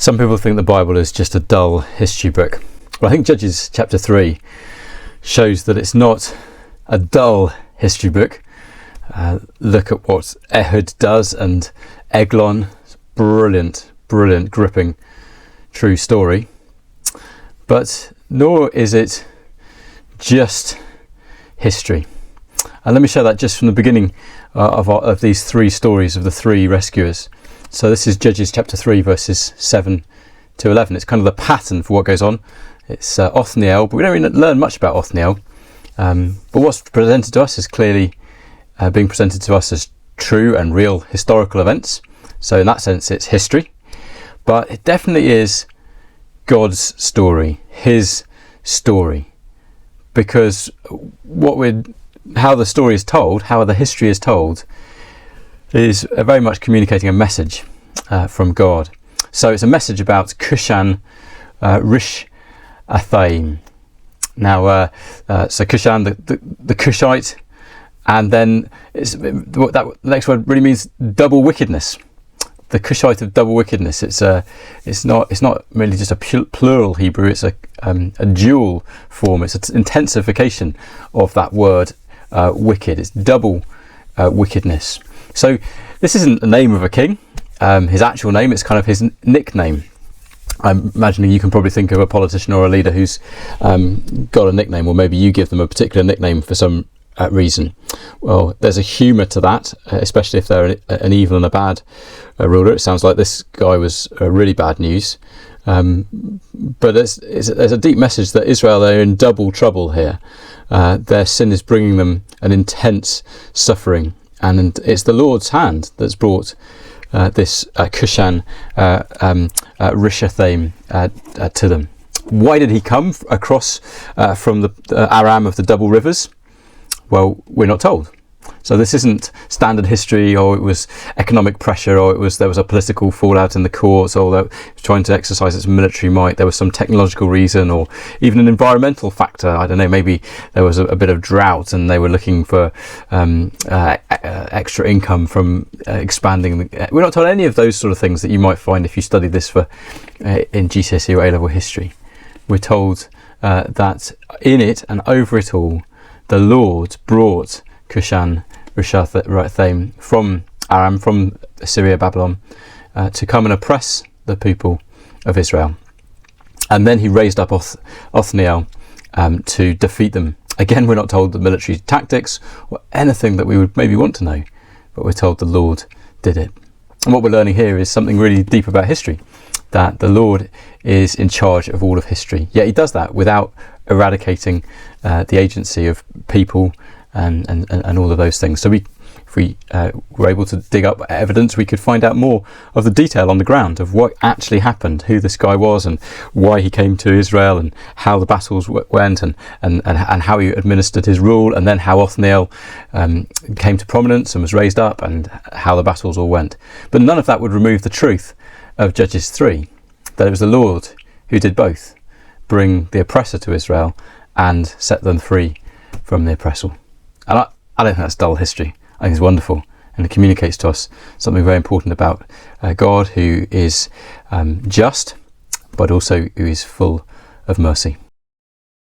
Some people think the Bible is just a dull history book. Well, I think Judges chapter 3 shows that it's not a dull history book. Look at what Ehud does and Eglon. Brilliant, gripping, true story. But nor is it just history. And let me show that just from the beginning of these three stories of the three rescuers. So this is Judges chapter 3 verses 7 to 11. It's kind of the pattern for what goes on. It's Othniel, but we don't really learn much about Othniel. But what's presented to us is clearly being presented to us as true and real historical events. So in that sense it's history. But it definitely is God's story, his story. Because how the story is told, how the history is told, is very much communicating a message from God. So it's a message about Cushan Rishathaim. Now, so Cushan, the Cushite, and then the next word really means double wickedness. The Cushite of double wickedness. It's not really just a plural Hebrew. It's a dual form. It's an intensification of that word wicked. It's double wickedness. So this isn't the name of a king, his actual name, it's kind of his nickname. I'm imagining you can probably think of a politician or a leader who's got a nickname, or maybe you give them a particular nickname for some reason. Well, there's a humour to that, especially if they're an evil and a bad ruler. It sounds like this guy was really bad news. But there's a deep message that Israel are in double trouble here. Their sin is bringing them an intense suffering. And it's the Lord's hand that's brought this Cushan Rishathaim to them. Why did he come across from the Aram of the double rivers? Well, we're not told. So this isn't standard history, or it was economic pressure, or there was a political fallout in the courts, or it was trying to exercise its military might. There was some technological reason, or even an environmental factor. I don't know, maybe there was a bit of drought and they were looking for extra income from expanding. We're not told any of those sort of things that you might find if you study this in GCSE or A-level history. We're told that in it and over it all, the Lord brought Cushan Rishathaim from Aram, from Assyria, Babylon, to come and oppress the people of Israel. And then he raised up Othniel to defeat them. Again, we're not told the military tactics or anything that we would maybe want to know, but we're told the Lord did it. And what we're learning here is something really deep about history, that the Lord is in charge of all of history. Yet he does that without eradicating the agency of people and all of those things. So if we were able to dig up evidence, we could find out more of the detail on the ground of what actually happened, who this guy was and why he came to Israel, and how the battles went, and how he administered his rule, and then how Othniel came to prominence and was raised up, and how the battles all went. But none of that would remove the truth of Judges 3, that it was the Lord who did both, bring the oppressor to Israel and set them free from the oppressor. And I don't think that's dull history. I think it's wonderful, and it communicates to us something very important about God, who is just, but also who is full of mercy.